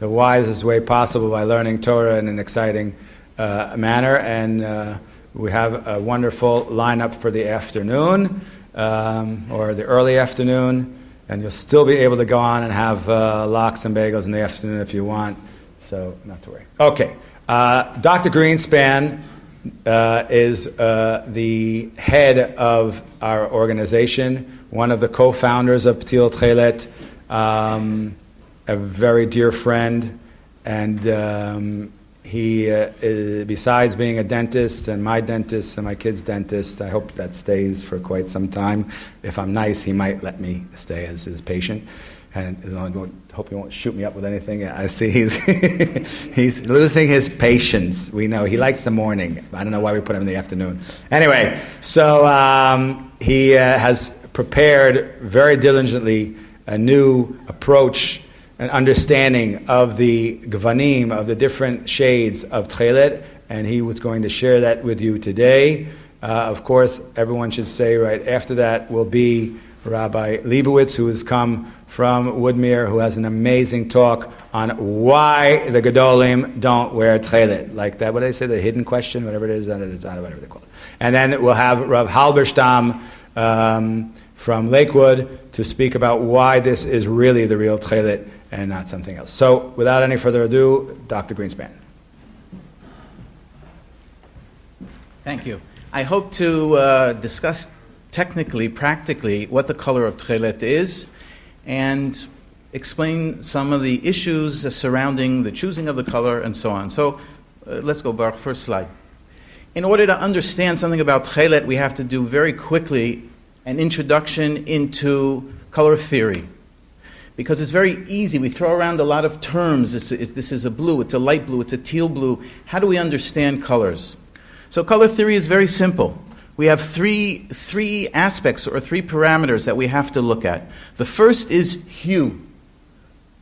the wisest way possible by learning Torah in an exciting manner. And we have a wonderful lineup for the afternoon, or the early afternoon, and you'll still be able to go on and have lox and bagels in the afternoon if you want, so not to worry. Okay, Dr. Greenspan is the head of our organization, one of the co-founders of Ptil Tekhelet, a very dear friend, and he is, besides being a dentist and my dentist and my kid's dentist, I hope that stays for quite some time. If I'm nice, he might let me stay as his patient. And I hope he won't shoot me up with anything. I see he's losing his patience. We know he likes the morning. I don't know why we put him in the afternoon. Anyway, so he has prepared very diligently a new approach and understanding of the gvanim, of the different shades of Tekhelet, and he was going to share that with you today. Of course, everyone should say right after that will be Rabbi Leibowitz, who has come from Woodmere, who has an amazing talk on why the Gedolim don't wear Tekhelet. Like that, what do they say, the hidden question, whatever it is, whatever they call it. And then we'll have Rav Halberstam from Lakewood to speak about why this is really the real Tekhelet and not something else. So, without any further ado, Dr. Greenspan. Thank you. I hope to discuss technically, practically, what the color of Tekhelet is and explain some of the issues surrounding the choosing of the color and so on. So, let's go, Baruch, first slide. In order to understand something about Tekhelet, we have to do very quickly an introduction into color theory. Because it's very easy. We throw around a lot of terms. This is a blue, it's a light blue, it's a teal blue. How do we understand colors? So color theory is very simple. We have three aspects or three parameters that we have to look at. The first is hue,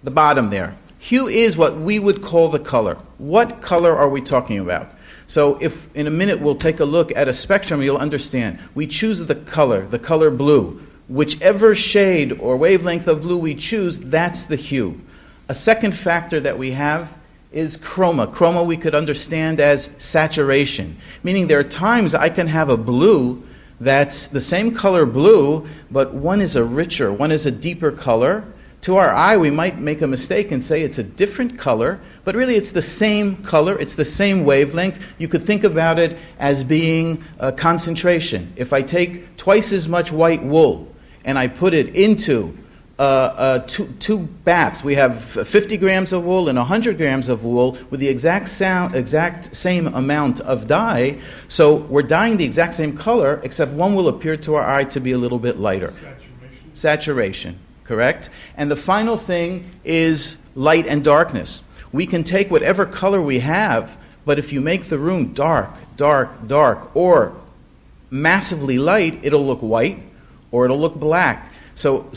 the bottom there. Hue is what we would call the color. What color are we talking about? So if in a minute we'll take a look at a spectrum, you'll understand. We choose the color blue. Whichever shade or wavelength of blue we choose, that's the hue. A second factor that we have is chroma. Chroma we could understand as saturation, meaning there are times I can have a blue that's the same color blue, but one is a richer, one is a deeper color. To our eye, we might make a mistake and say it's a different color, but really it's the same color, it's the same wavelength. You could think about it as being a concentration. If I take twice as much white wool and I put it into two baths. We have 50 grams of wool and 100 grams of wool with the exact same amount of dye. So we're dyeing the exact same color, except one will appear to our eye to be a little bit lighter. Saturation, correct? And the final thing is light and darkness. We can take whatever color we have, but if you make the room dark, or massively light, it'll look white, or it'll look black. So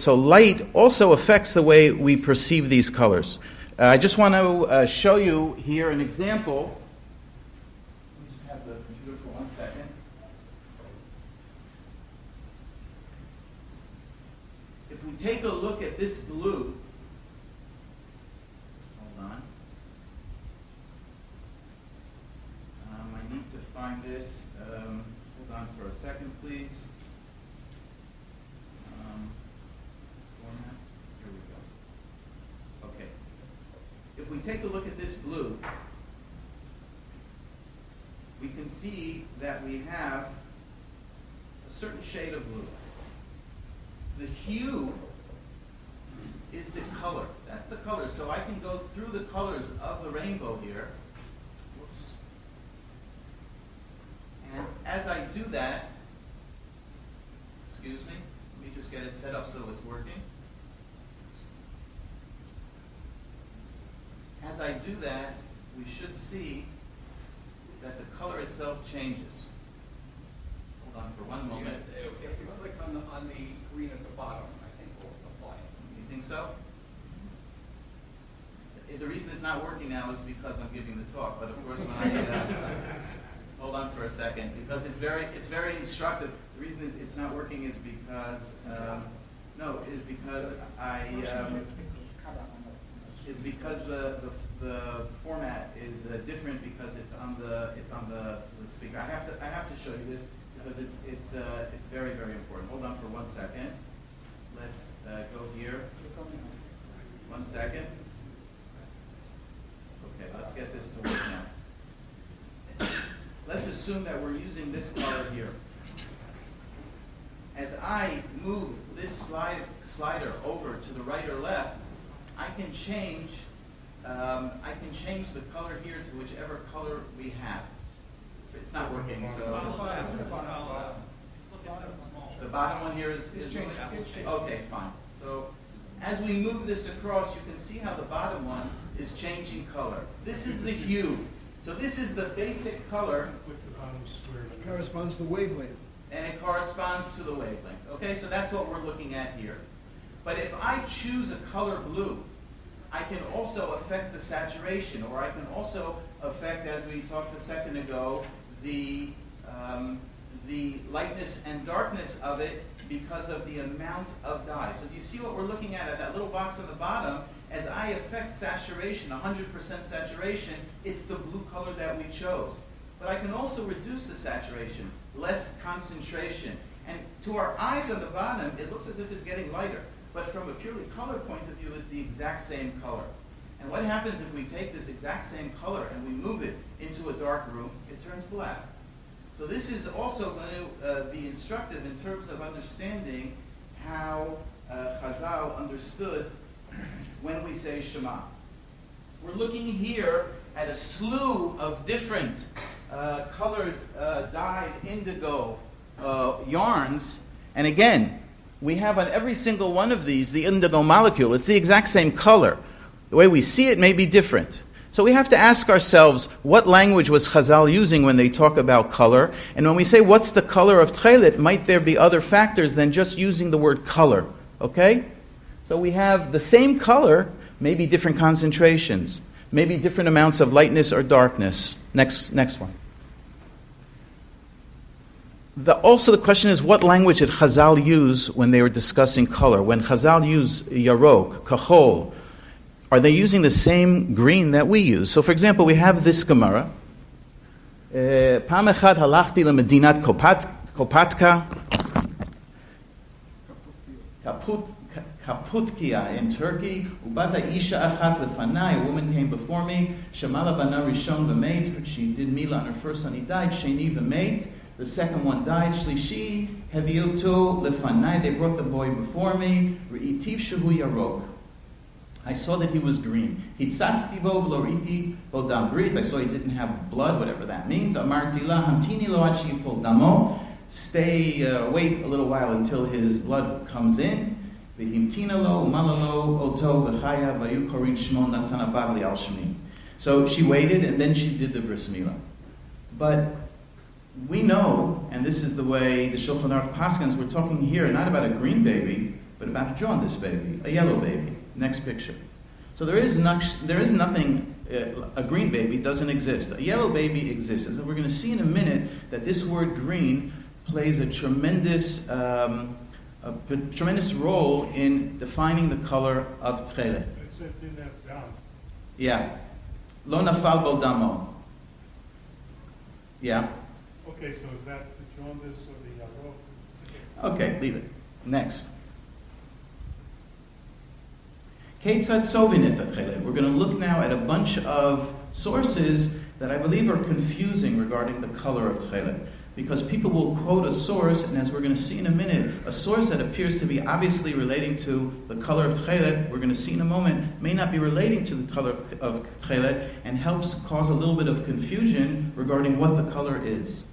light also affects the way we perceive these colors. I just want to show you here an example. Let me just have the computer for 1 second. If we take a look at this blue, hold on. I need to find this. Hold on for a second, please. If we take a look at this blue, we can see that we have a certain shade of blue. The hue is the color. That's the color. So I can go through the colors of the rainbow here. Whoops. And as I do that, excuse me, let me just get it set up so it's working. As I do that, we should see that the color itself changes. Hold on for one moment. Okay, if you click on the green at the bottom, I think we'll apply it. You think so? The reason it's not working now is because I'm giving the talk, but of course when I hold on for a second, because it's very instructive. The reason it's not working is because is because the format is different because it's on the speaker. I have to show you this because it's very, very important. Hold on for 1 second. Let's go here. 1 second. Okay, let's get this to work now. Let's assume that we're using this color here. As I move this slider over to the right or left, I can change the color here to whichever color we have. It's not working, so the bottom one here is changing. Okay, fine. So as we move this across, you can see how the bottom one is changing color. This is the hue. So this is the basic color. It corresponds to the wavelength. And it corresponds to the wavelength. Okay, so that's what we're looking at here. But if I choose a color blue, I can also affect the saturation, or I can also affect, as we talked a second ago, the lightness and darkness of it because of the amount of dye. So do you see what we're looking at that little box on the bottom? As I affect saturation, 100% saturation, it's the blue color that we chose. But I can also reduce the saturation, less concentration. And to our eyes on the bottom, it looks as if it's getting lighter. But from a purely color point of view, it's the exact same color. And what happens if we take this exact same color and we move it into a dark room? It turns black. So this is also going to be instructive in terms of understanding how Chazal understood when we say Shema. We're looking here at a slew of different colored dyed indigo yarns. And again, we have on every single one of these the indigo molecule. It's the exact same color. The way we see it may be different. So we have to ask ourselves, what language was Chazal using when they talk about color? And when we say, what's the color of Tekhelet, might there be other factors than just using the word color? Okay? So we have the same color, maybe different concentrations, maybe different amounts of lightness or darkness. Next one. Also the question is, what language did Chazal use when they were discussing color? When Chazal use yarok, kachol, are they using the same green that we use? So for example, we have this Gemara. Pam echad halachti lemedinat Kopatka, Kaputkia in Turkey. Ubata isha achat lefanai, a woman came before me. Shamala bana rishon v'meit, she did mila on her first son, he died. Sheni v'meit, the second one died. Shlishi hevioto lefanai, they brought the boy before me. Re'itiv shehu yarok, I saw that he was green. Hitzatztivo v'loriti bodam brit, I saw he didn't have blood, whatever that means. Amarti la hamtini lo ad sheyipol damo, wait a little while until his blood comes in. V'himtina lo umalalo oto v'chaya v'ayu korin shmo natana bavli al shmi. So she waited and then she did the bris milah. But we know, and this is the way the Shulchan Aruch paskins, we're talking here not about a green baby, but about a jaundiced baby, a yellow baby. Next picture. So there is nothing, a green baby doesn't exist. A yellow baby exists. And we're going to see in a minute that this word green plays a tremendous role in defining the color of Tekhelet. It said didn't have dam. Yeah. Lo nafal bo damo. Yeah. Okay, so is that the jaundice or the yarok? Okay, leave it. Next. Ketzad sovinet Tekhelet. We're going to look now at a bunch of sources that I believe are confusing regarding the color of Tekhelet. Because people will quote a source, and as we're going to see in a minute, a source that appears to be obviously relating to the color of Tekhelet, we're going to see in a moment, may not be relating to the color of Tekhelet, and helps cause a little bit of confusion regarding what the color is.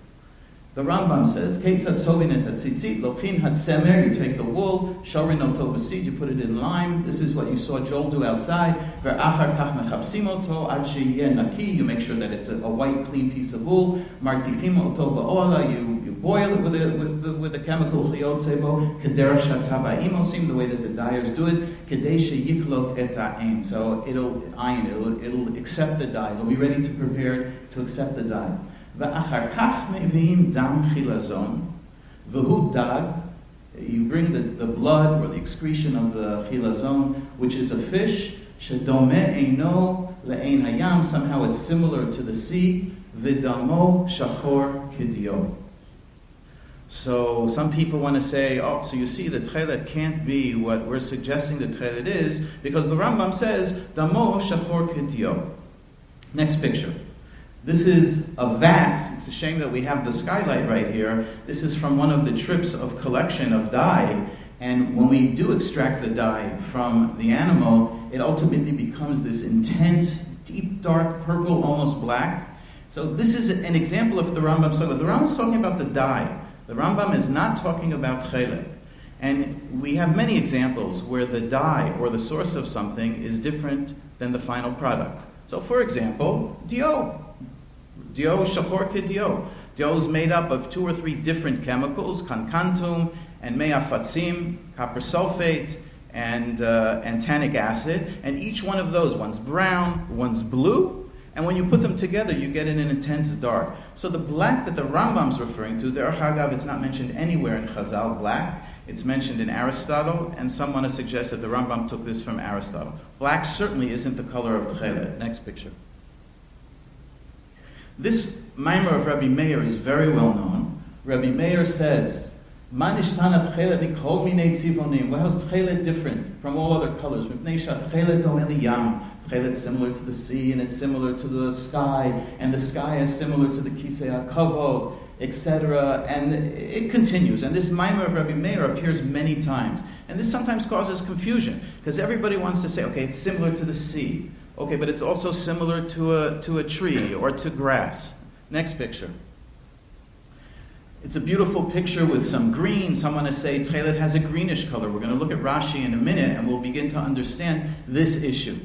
The Rambam says, Ketzad sovinet hatzitzit, lochin hatsemer, you take the wool, shorin oto b'sid, you put it in lime. This is what you saw Joel do outside. Ve'achar kach mechapsim oto ad sheyeh naki, you make sure that it's a white, clean piece of wool. Martichim oto ba'ola, you boil it with the chemical chiyot sebo, kederach shatzav ha'imosim, the way that the dyers do it, kedei sheyiklot et ha'im. So it'll accept the dye. It'll be ready to prepare to accept the dye. V'achar kach me'viim dam chilazon, v'hu dag, you bring the blood or the excretion of the chilazon, which is a fish, Shedome eino le'ein hayam, somehow it's similar to the sea. V'damo shachor k'dio. So some people want to say, oh, so you see the Tekhelet can't be what we're suggesting the Tekhelet is, because the Rambam says, Damo shachor k'dio. Next picture. This is a vat. It's a shame that we have the skylight right here. This is from one of the trips of collection of dye. And when we do extract the dye from the animal, it ultimately becomes this intense, deep, dark purple, almost black. So this is an example of what the Rambam's talking about. The Rambam's talking about the dye. The Rambam is not talking about Tekhelet. And we have many examples where the dye or the source of something is different than the final product. So for example, dio. Dio shachor k'dio. Dio is made up of 2 or 3 different chemicals, kankantum and meafatzim, copper sulfate, and tannic acid. And each one of those, one's brown, one's blue, and when you put them together, you get an intense dark. So the black that the Rambam's referring to, the Hagav, it's not mentioned anywhere in Chazal, black. It's mentioned in Aristotle, and some want to suggest that the Rambam took this from Aristotle. Black certainly isn't the color of Tekhelet. Next picture. This Maimer of Rabbi Meir is very well known. Rabbi Meir says, "Ma nishtana Tekhelet mikol minei tzivonim." Well, how is Tekhelet different from all other colors? Mipnei she'Tekhelet dome liyam. Tekhelet's similar to the sea, and it's similar to the sky, and the sky is similar to the Kisei HaKavod, etc. And it continues. And this Maimer of Rabbi Meir appears many times. And this sometimes causes confusion, because everybody wants to say, okay, it's similar to the sea. Okay, but it's also similar to a tree or to grass. Next picture. It's a beautiful picture with some green. Some want to say Tekhelet has a greenish color. We're going to look at Rashi in a minute, and we'll begin to understand this issue.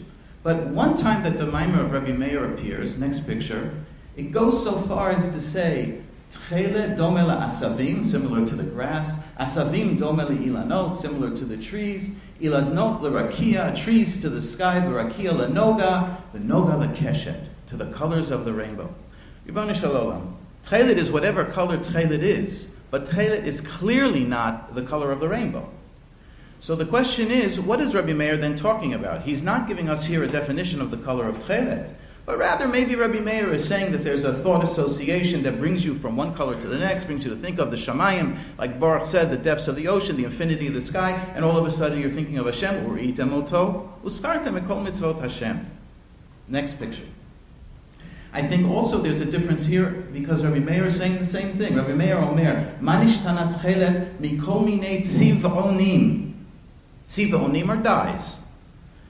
But one time that the Maimer of Rabbi Meir appears, next picture, it goes so far as to say, Tekhelet dome asavim, similar to the grass, asavim dome ilanot, similar to the trees, ilanot l'rakia, trees to the sky, l'rakia l'noga, the noga l'keshet, to the colors of the rainbow. Yibon Shalom. Tekhelet is whatever color Tekhelet is, but Tekhelet is clearly not the color of the rainbow. So the question is, what is Rabbi Meir then talking about? He's not giving us here a definition of the color of Tekhelet, but rather maybe Rabbi Meir is saying that there's a thought association that brings you from one color to the next, brings you to think of the Shamayim, like Baruch said, the depths of the ocean, the infinity of the sky, and all of a sudden you're thinking of Hashem, Uritem oto, uskartem ekol mitzvot Hashem. Next picture. I think also there's a difference here because Rabbi Meir is saying the same thing. Rabbi Meir Omer, Manishtana Tekhelet mikol minei tziv'onim. Tziv'onim are dyes.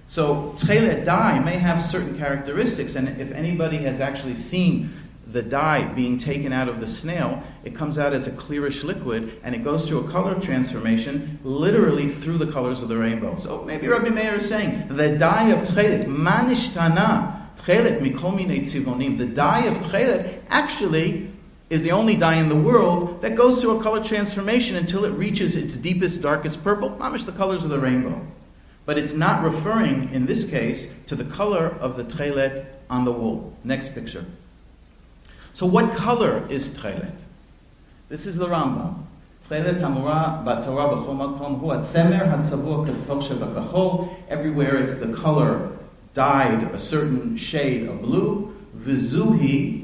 So Tekhelet dye may have certain characteristics, and if anybody has actually seen the dye being taken out of the snail, it comes out as a clearish liquid, and it goes through a color transformation, literally through the colors of the rainbow. So maybe Rabbi Meir is saying, the dye of Tekhelet, Manishtana Tekhelet mikol minei tzivonim, the dye of Tekhelet actually is the only dye in the world that goes through a color transformation until it reaches its deepest, darkest purple, mamish the colors of the rainbow. But it's not referring, in this case, to the color of the Tekhelet on the wool. Next picture. So what color is Tekhelet? This is the Rambam. Tekhelet hamura b'Torah b'chol makom hu hatzemer hatzavua k'toch shebakachol. Everywhere it's the color dyed a certain shade of blue. V'zuhi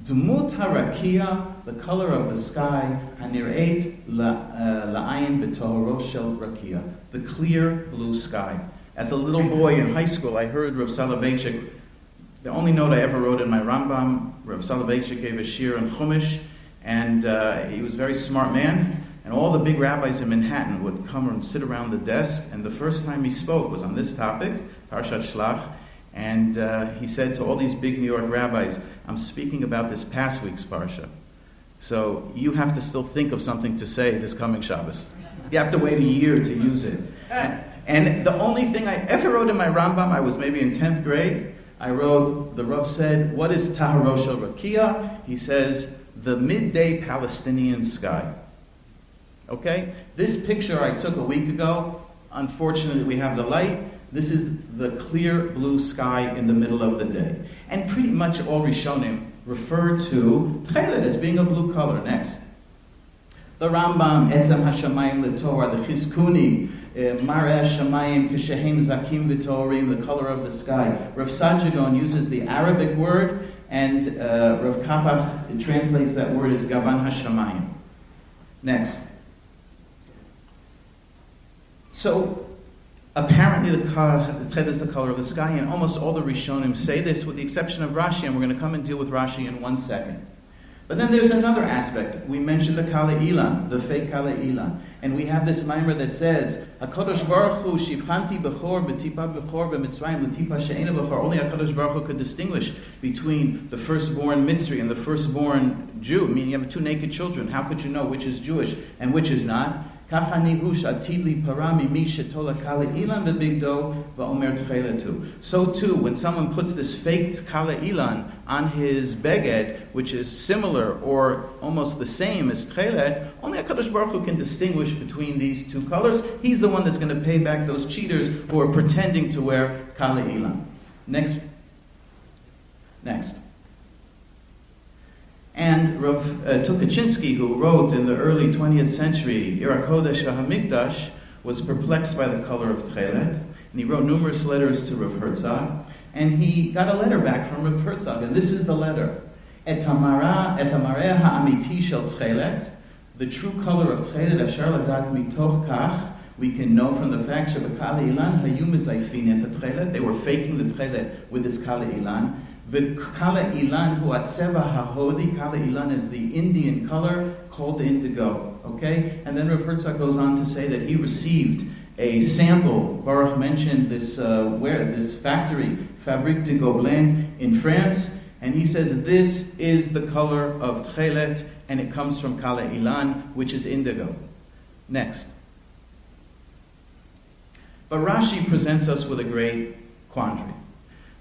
Dmut harakia, the color of the sky, hanireit la'ayin b'tohoro shel rakia, the clear blue sky. As a little boy in high school, I heard Rav Soloveitchik, the only note I ever wrote in my Rambam, Rav Soloveitchik gave a shir on Chumash, and he was a very smart man, and all the big rabbis in Manhattan would come and sit around the desk, and the first time he spoke was on this topic, Parshat Shlach, and he said to all these big New York rabbis, I'm speaking about this past week's Parsha. So you have to still think of something to say this coming Shabbos. You have to wait a year to use it. And the only thing I ever wrote in my Rambam, I was maybe in 10th grade, I wrote, the Rav said, what is Taharo Shel Rakia? He says, the midday Palestinian sky. Okay? This picture I took a week ago, unfortunately we have the light. This is the clear blue sky in the middle of the day. And pretty much all Rishonim refer to Tekhelet as being a blue color. Next. The Rambam, Etzem HaShamayim LeTorah, the Chizkuni, Mareh Shamayim Kishehem Zakim V'Torim, the color of the sky. Rav Sajagon uses the Arabic word, and Rav Kapach translates that word as Gavan HaShamayim. Next. So, apparently the Tchelet is the color of the sky, and almost all the Rishonim say this, with the exception of Rashi, and we're going to come and deal with Rashi in 1 second. But then there's another aspect. We mentioned the Kala Ilan, the fake Kala Ilan. And we have this mimer that says, HaKadosh Baruch Hu shivchanti b'chor b'tipa b'chor b'mitzrayim l'tipa she'ena b'chor. Only HaKadosh Baruch Hu could distinguish between the firstborn Mitzri and the firstborn Jew. Meaning you have 2 naked children. How could you know which is Jewish and which is not? So too, when someone puts this fake Kala Ilan on his beged, which is similar or almost the same as Tchelet, only HaKadosh Baruch Hu can distinguish between these 2 colors. He's the one that's going to pay back those cheaters who are pretending to wear Kala Ilan. Next. And Rav Tukachinsky, who wrote in the early 20th century, Ir HaKodesh HaMikdash, was perplexed by the color of Tchelet, and he wrote numerous letters to Rav Herzog, and he got a letter back from Rav Herzog, and this is the letter. Et hamareh ha'amiti shel Tchelet, the true color of Tchelet, asher ladat mitoch kach, we can know from the fact that Kala Ilan hayu mizayfin et Tchelet, they were faking the Tchelet with this Kala Ilan. The Kala Ilan hu atzeva hahodi, Kala Ilan is the Indian color called indigo. Okay? And then Rav Herzog goes on to say that he received a sample. Baruch mentioned this this factory, Fabrique de Gobelin in France, and he says this is the color of Tchelet, and it comes from Kala Ilan, which is indigo. Next. But Rashi presents us with a great quandary.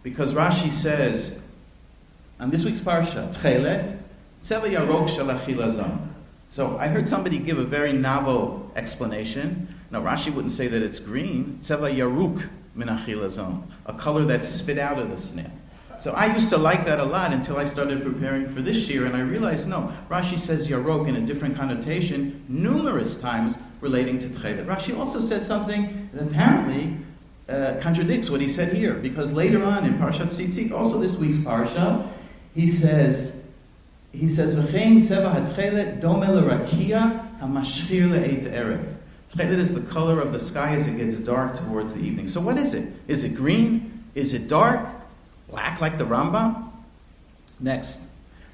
Because Rashi says, on this week's parsha, Tchelet, Tzeva Yarok Shel Achilazon. So I heard somebody give a very novel explanation. Now Rashi wouldn't say that it's green. Tzeva Yaruk Min Achilazon, a color that's spit out of the snail. So I used to like that a lot until I started preparing for this year, and I realized, no, Rashi says Yarok in a different connotation numerous times relating to Tchelet. Rashi also says something that apparently contradicts what he said here, because later on in Parshat Tzitzit, also this week's parsha, he says, "V'chein seva hatchelet dome l'rakia hamashchir le'eit erev." Tchelet is the color of the sky as it gets dark towards the evening. So what is it? Is it green? Is it dark? Black like the Rambam? Next.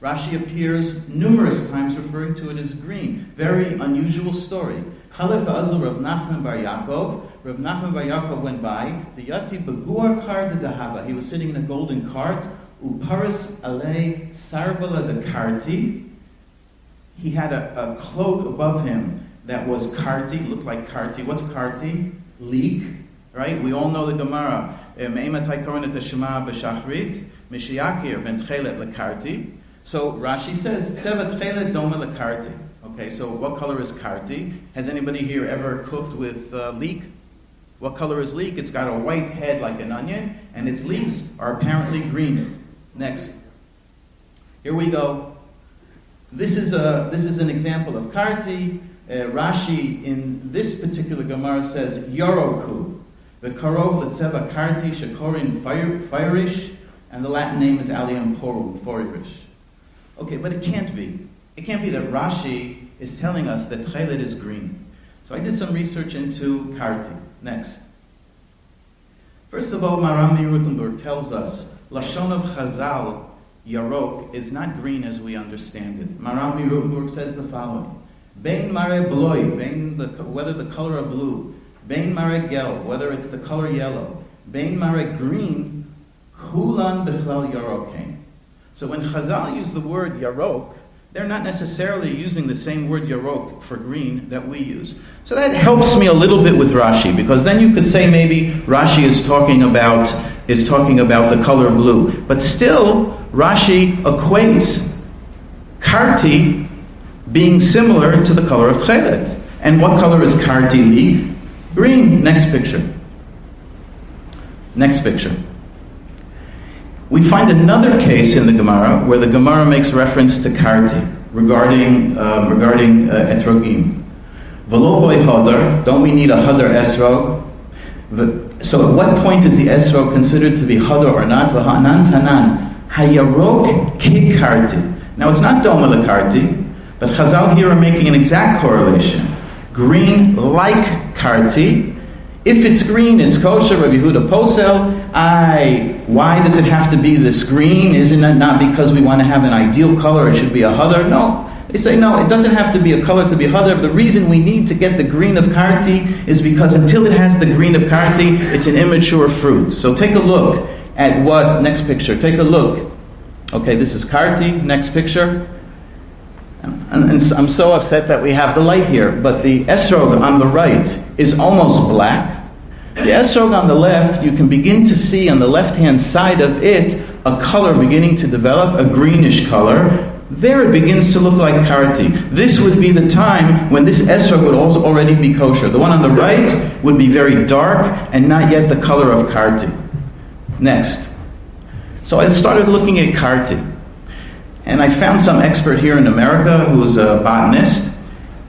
Rashi appears numerous times referring to it as green. Very unusual story. Chalef Azul Rav Nachman Bar Yaakov. Rav Nachman Bar Yaakov went by. The Yati Beguar Kar de Dahava. He was sitting in a golden cart. Uparis Alei Sarvala de Karti. He had a cloak above him that was Karti, looked like Karti. What's Karti? Leek. Right? We all know the Gemara. Me'ematai Koron et Shema b'Shachrit. Mishiyakir ben Tchelet lekarti. So Rashi says, Tseva Tchelet doma lekarti. Okay, so what color is karti? Has anybody here ever cooked with leek? What color is leek? It's got a white head like an onion, and its leaves are apparently green. Next. Here we go. This is an example of karti. Rashi in this particular Gemara says, Yoroku. The karov letzeva karti shekorin feirish, and the Latin name is Alium Porum, Forish. Okay, but it can't be. It can't be that Rashi is telling us that Tchelet is green. So I did some research into Karti. Next. First of all, Marami Rutenberg tells us, Lashon of Chazal, Yarok, is not green as we understand it. Marami Rutenberg says the following. Bein mare bloi, whether the color of blue, Bein mare gel, whether it's the color yellow, Bein mare green, Hulan bechlal Yarokein. So when Chazal use the word Yarok, they're not necessarily using the same word Yarok for green that we use. So that helps me a little bit with Rashi, because then you could say maybe Rashi is talking about the color blue. But still, Rashi equates Karti being similar to the color of Tchelet. And what color is Karti leek? Green. Next picture. Next picture. We find another case in the Gemara where the Gemara makes reference to Karti regarding etrogim. V'lo boi hadar, don't we need a hadar esrog? So at what point is the esrog considered to be hadar or not? V'ha'anan tanan, hayarok kikarti. Now it's not doma lekarti, but Chazal here are making an exact correlation. Green like karti. If it's green, it's kosher. Rabbi Yehuda posel. Why does it have to be this green? Isn't it not because we want to have an ideal color? It should be a hadar. No. They say, no, it doesn't have to be a color to be hadar. The reason we need to get the green of karti is because until it has the green of karti, it's an immature fruit. So take a look at what, next picture, take a look. Okay, this is karti, next picture. And I'm so upset that we have the light here, but the esrog on the right is almost black. The esrog on the left, you can begin to see on the left-hand side of it a color beginning to develop, a greenish color. There it begins to look like karti. This would be the time when this esrog would also already be kosher. The one on the right would be very dark and not yet the color of karti. Next. So I started looking at karti. And I found some expert here in America who's a botanist.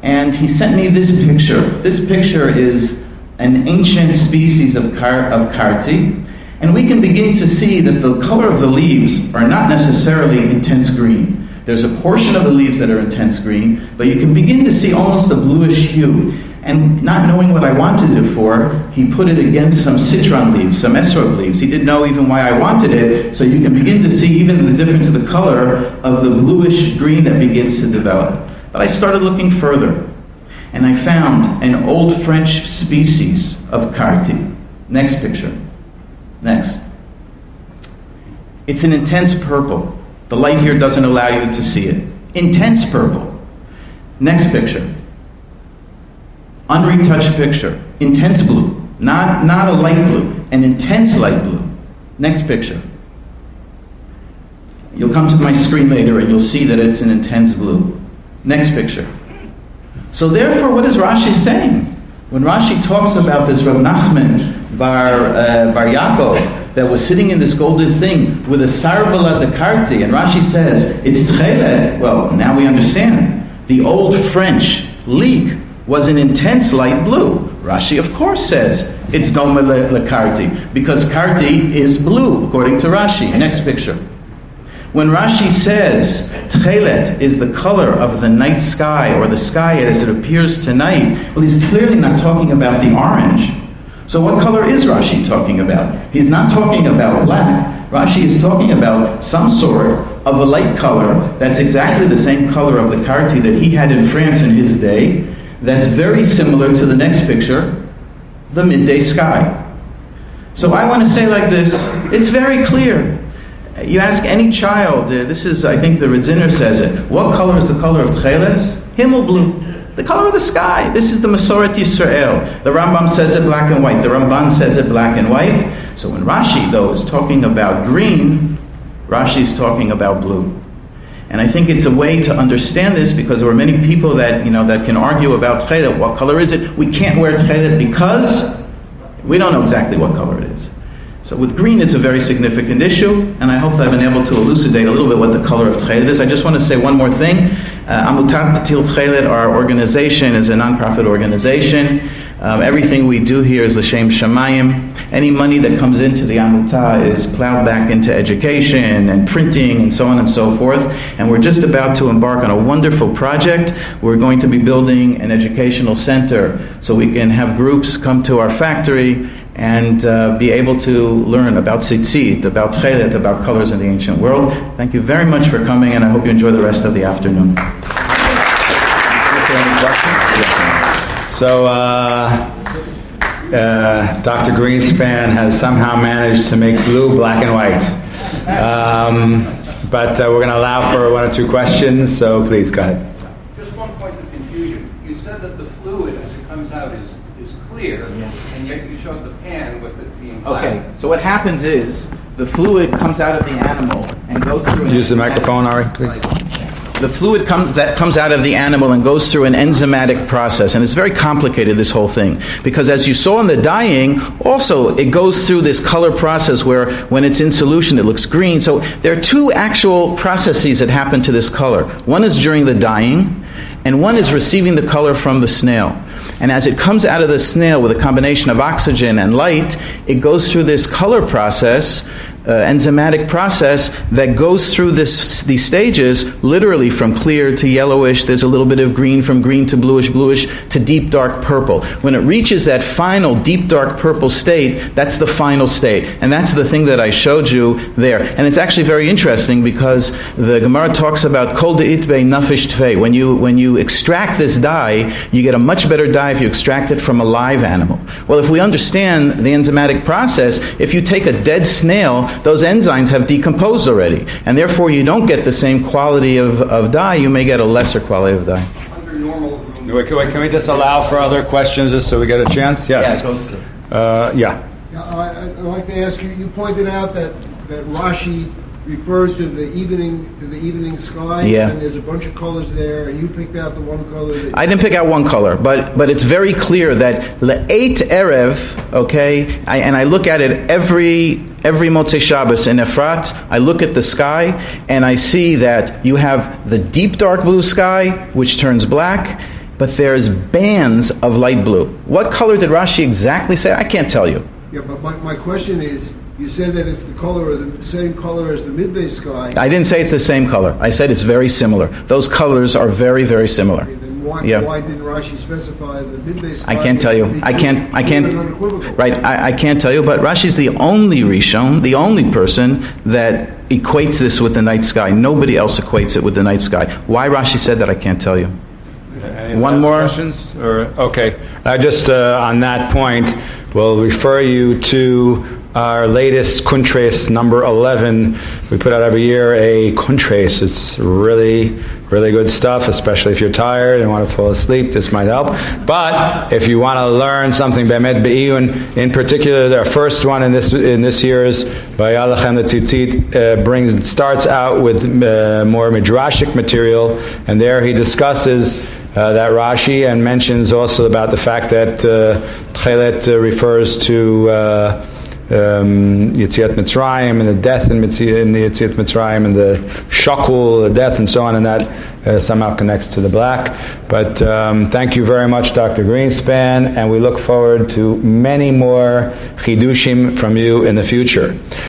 And he sent me this picture. This picture is an ancient species of karti. And we can begin to see that the color of the leaves are not necessarily intense green. There's a portion of the leaves that are intense green, but you can begin to see almost a bluish hue. And not knowing what I wanted it for, he put it against some citron leaves, some esrog leaves. He didn't know even why I wanted it, so you can begin to see even the difference of the color of the bluish green that begins to develop. But I started looking further, and I found an old French species of karti. Next picture. Next. It's an intense purple. The light here doesn't allow you to see it. Intense purple. Next picture. Unretouched picture. Intense blue. Not a light blue. An intense light blue. Next picture. You'll come to my screen later and you'll see that it's an intense blue. Next picture. So therefore, what is Rashi saying? When Rashi talks about this Rav Nachman Bar Yaakov that was sitting in this golden thing with a sarvala de karti, and Rashi says, it's Tekhelet, well, now we understand. The old French leek was an intense light blue. Rashi, of course, says it's doma le karti, because karti is blue, according to Rashi. Next picture. When Rashi says Tekhelet is the color of the night sky, or the sky as it appears tonight, well, he's clearly not talking about the orange. So what color is Rashi talking about? He's not talking about black. Rashi is talking about some sort of a light color that's exactly the same color of the karti that he had in France in his day, that's very similar to the next picture, the midday sky. So I want to say like this, it's very clear. You ask any child, this is, I think the Radziner says it, what color is the color of Tekhelet? Himmel blue. The color of the sky. This is the Masoret Yisrael. The Rambam says it black and white. The Ramban says it black and white. So when Rashi, though, is talking about green, Rashi's talking about blue. And I think it's a way to understand this, because there are many people that, that can argue about Tekhelet. What color is it? We can't wear Tekhelet because we don't know exactly what color it is. So with green, it's a very significant issue, and I hope that I've been able to elucidate a little bit what the color of Tekhelet is. I just want to say one more thing. Ptil Tekhelet, our organization, is a nonprofit organization. Everything we do here is l'shem shamayim. Any money that comes into the Amutah is plowed back into education and printing and so on and so forth. And we're just about to embark on a wonderful project. We're going to be building an educational center so we can have groups come to our factory and be able to learn about tzitzit, about Tekhelet, about colors in the ancient world. Thank you very much for coming, and I hope you enjoy the rest of the afternoon. So, Dr. Greenspan has somehow managed to make blue black and white. But we're going to allow for one or two questions, so please, go ahead. Just one point of confusion. You said that the fluid as it comes out is clear, and yet you showed the pan with it being black. Okay, so what happens is the fluid comes out of the animal and goes through... Use the microphone, Ari, please. The fluid comes out of the animal and goes through an enzymatic process, and it's very complicated, this whole thing, because as you saw in the dyeing, also it goes through this color process where when it's in solution it looks green. So there are two actual processes that happen to this color. One is during the dyeing, and one is receiving the color from the snail. And as it comes out of the snail with a combination of oxygen and light, it goes through this color process, enzymatic process that goes through these stages, literally from clear to yellowish. There's a little bit of green, from green to bluish to deep dark purple. When it reaches that final deep dark purple state, that's the final state. And that's the thing that I showed you there. And it's actually very interesting because the Gemara talks about kol de'itbe nafish tvei. When you extract this dye, you get a much better dye if you extract it from a live animal. Well, if we understand the enzymatic process, if you take a dead snail, those enzymes have decomposed already, and therefore you don't get the same quality of dye. You may get a lesser quality of dye. Under normal room. Wait, can we just allow for other questions just so we get a chance? Yes. Yeah, it goes to... Yeah. I'd like to ask you. You pointed out that Rashi refers to the evening sky. Yeah. And there's a bunch of colors there, and you picked out the one color. I didn't pick out one color, but it's very clear that le'eit erev. Okay, and I look at it every Motzei Shabbos in Efrat. I look at the sky and I see that you have the deep dark blue sky, which turns black, but there's bands of light blue. What color did Rashi exactly say? I can't tell you. Yeah, but my question is, you said that it's the color, or the same color as the midday sky. I didn't say it's the same color. I said it's very similar. Those colors are very, very similar. Okay, then why didn't Rashi specify the midday sky? I can't tell you. I can't. Right. I can't tell you. But Rashi's the only Rishon, the only person that equates this with the night sky. Nobody else equates it with the night sky. Why Rashi said that, I can't tell you. Any One last more? questions? Or okay, I just on that point will refer you to our latest Kuntres number 11. We put out every year a Kuntres. It's really, really good stuff, especially if you're tired and want to fall asleep. This might help. But if you want to learn something Be'emet Be'iyun, in particular, the first one in this year's Vayalachem Tzitzit starts out with more midrashic material, and there he discusses that Rashi and mentions also about the fact that Tekhelet refers to Yetziat Mitzrayim and the death in Yetziat Mitzrayim and the shakul, the death and so on, and that somehow connects to the black. But thank you very much, Dr. Greenspan, and we look forward to many more chidushim from you in the future.